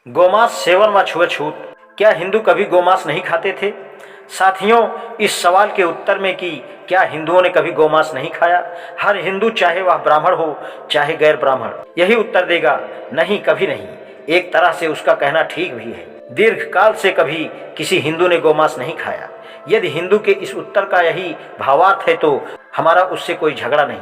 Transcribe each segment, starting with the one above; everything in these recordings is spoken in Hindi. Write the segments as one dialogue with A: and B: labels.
A: गोमांस सेवन व छुआछूत, क्या हिंदू कभी गोमांस नहीं खाते थे? साथियों, इस सवाल के उत्तर में कि क्या हिंदुओं ने कभी गोमांस नहीं खाया, हर हिंदू चाहे वह ब्राह्मण हो चाहे गैर ब्राह्मण यही उत्तर देगा, नहीं, कभी नहीं। एक तरह से उसका कहना ठीक भी है। दीर्घ काल से कभी किसी हिंदू ने गोमांस नहीं खाया। यदि हिंदू के इस उत्तर का यही भावार्थ है तो हमारा उससे कोई झगड़ा नहीं।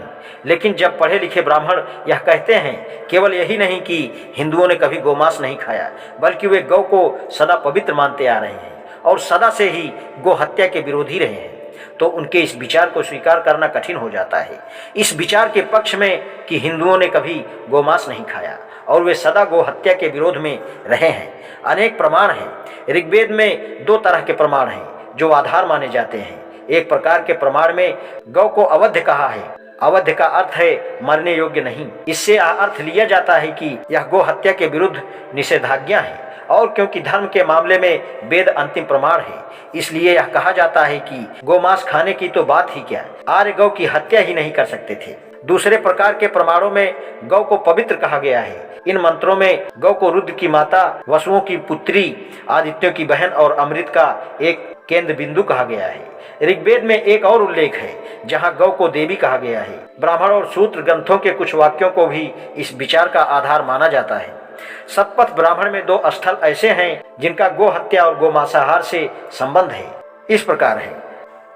A: लेकिन जब पढ़े लिखे ब्राह्मण यह कहते हैं केवल यही नहीं कि हिंदुओं ने कभी गोमांस नहीं खाया, बल्कि वे गौ को सदा पवित्र मानते आ रहे हैं और सदा से ही गो हत्या के विरोधी रहे हैं, तो उनके इस विचार को स्वीकार करना कठिन हो जाता है। इस विचार के पक्ष में कि हिंदुओं ने कभी गोमांस नहीं खाया और वे सदा गो हत्या के विरोध में रहे हैं, अनेक प्रमाण हैं। ऋग्वेद में दो तरह के प्रमाण हैं जो आधार माने जाते हैं। एक प्रकार के प्रमाण में गौ को अवध्य कहा है। अवध्य का अर्थ है मरने योग्य नहीं। इससे अर्थ लिया जाता है कि यह गो हत्या के विरुद्ध निषेधाज्ञा है, और क्योंकि धर्म के मामले में वेद अंतिम प्रमाण है, इसलिए यह कहा जाता है कि गोमांस खाने की तो बात ही क्या, आर्य गौ की हत्या ही नहीं कर सकते थे। दूसरे प्रकार के प्रमाणों में गौ को पवित्र कहा गया है। इन मंत्रों में गौ को रुद्र की माता, वसुओं की पुत्री, आदित्यों की बहन और अमृत का एक केंद्र बिंदु कहा गया है। ऋग्वेद में एक और उल्लेख है जहां गौ को देवी कहा गया है। ब्राह्मण और सूत्र ग्रंथों के कुछ वाक्यों को भी इस विचार का आधार माना जाता है। शतपथ ब्राह्मण में दो स्थल ऐसे हैं जिनका गो हत्या और गो मांसाहार से संबंध है। इस प्रकार है,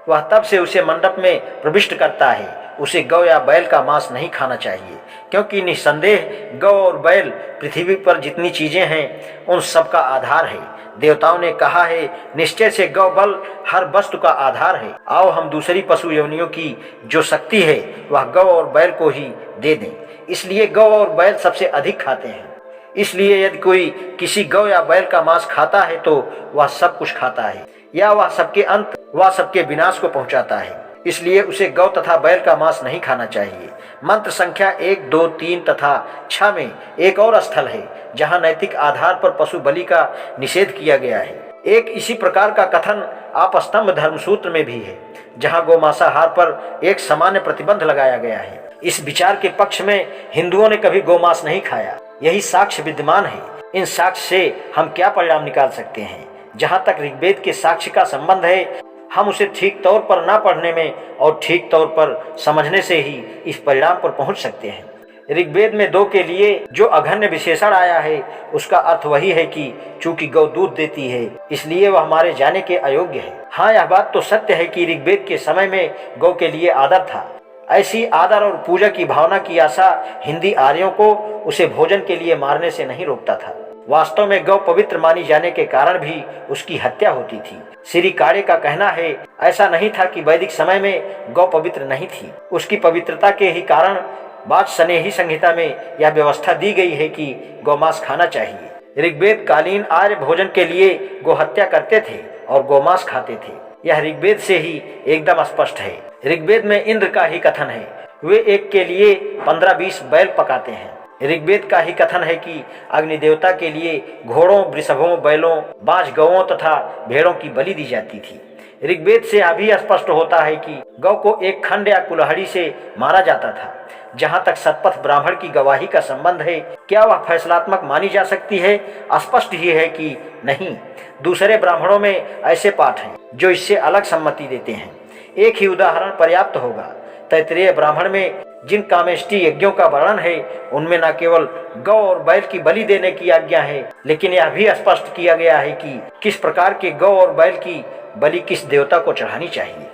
A: वह तब से उसे मंडप में प्रविष्ट करता है, उसे गौ या बैल का मांस नहीं खाना चाहिए, क्योंकि निस्संदेह गौ और बैल पृथ्वी पर जितनी चीजें हैं उन सब का आधार है। देवताओं ने कहा है, निश्चय से गौ बल हर वस्तु का आधार है। आओ हम दूसरी पशु योनियों की जो शक्ति है वह गौ और बैल को ही दे दें। इसलिए गौ और बैल सबसे अधिक खाते हैं। इसलिए यदि कोई किसी गौ या बैल का मांस खाता है तो वह सब कुछ खाता है, या वह सबके अंत व सबके विनाश को पहुंचाता है। इसलिए उसे गौ तथा बैल का मांस नहीं खाना चाहिए। मंत्र संख्या 1, 2, 3 तथा 6 में एक और स्थल है जहां नैतिक आधार पर पशु बलि का निषेध किया गया है। एक इसी प्रकार का कथन आपस्तंभ धर्मसूत्र में भी है, जहां गौ मांसाहार पर एक सामान्य प्रतिबंध लगाया गया है। इस विचार के पक्ष में हिंदुओं ने कभी गोमांस नहीं खाया, यही साक्ष्य विद्यमान है। इन साक्ष्य से हम क्या परिणाम निकाल सकते हैं? जहां तक ऋग्वेद के साक्ष्य का संबंध है, हम उसे ठीक तौर पर ना पढ़ने में और ठीक तौर पर समझने से ही इस परिणाम पर पहुंच सकते हैं। ऋग्वेद में दो के लिए जो अघन्य विशेषण आया है उसका अर्थ वही है कि चूंकि गौ दूध देती है इसलिए वह हमारे जाने के अयोग्य है। हाँ, यह बात तो सत्य है कि ऋग्वेद के समय में गौ के लिए आदर था। ऐसी आदर और पूजा की भावना की आशा हिंदी आर्यों को उसे भोजन के लिए मारने से नहीं रोकता था। वास्तव में गौ पवित्र मानी जाने के कारण भी उसकी हत्या होती थी। श्री काड़े का कहना है, ऐसा नहीं था कि वैदिक समय में गौ पवित्र नहीं थी, उसकी पवित्रता के ही कारण वात्स्यनेही संहिता में यह व्यवस्था दी गई है कि गौमांस खाना चाहिए। ऋग्वेद कालीन आर्य भोजन के लिए गौ हत्या करते थे और गौमांस खाते थे। यह ऋग्वेद से ही एकदम स्पष्ट है। ऋग्वेद में इंद्र का ही कथन है, वे एक के लिए 15-20 बैल पकाते हैं। ऋग्वेद का ही कथन है कि अग्नि देवता के लिए घोड़ों, वृषभों, बैलों, बाज गौओं तथा भेड़ों की बलि दी जाती थी। ऋग्वेद से यह भी स्पष्ट होता है कि गौ को एक खंड या कुल्हाड़ी से मारा जाता था। जहां तक शतपथ ब्राह्मण की गवाही का संबंध है, क्या वह फैसलात्मक मानी जा सकती है? स्पष्ट ही है कि नहीं। दूसरे ब्राह्मणों में ऐसे पाठ हैं जो इससे अलग सम्मति देते हैं। एक ही उदाहरण पर्याप्त होगा। तैत्तिरीय ब्राह्मण में जिन कामेष्टि यज्ञों का वर्णन है उनमें न केवल गौ और बैल की बलि देने की आज्ञा है, लेकिन यह भी स्पष्ट किया गया है कि किस प्रकार के गौ और बैल की बलि किस देवता को चढ़ानी चाहिए।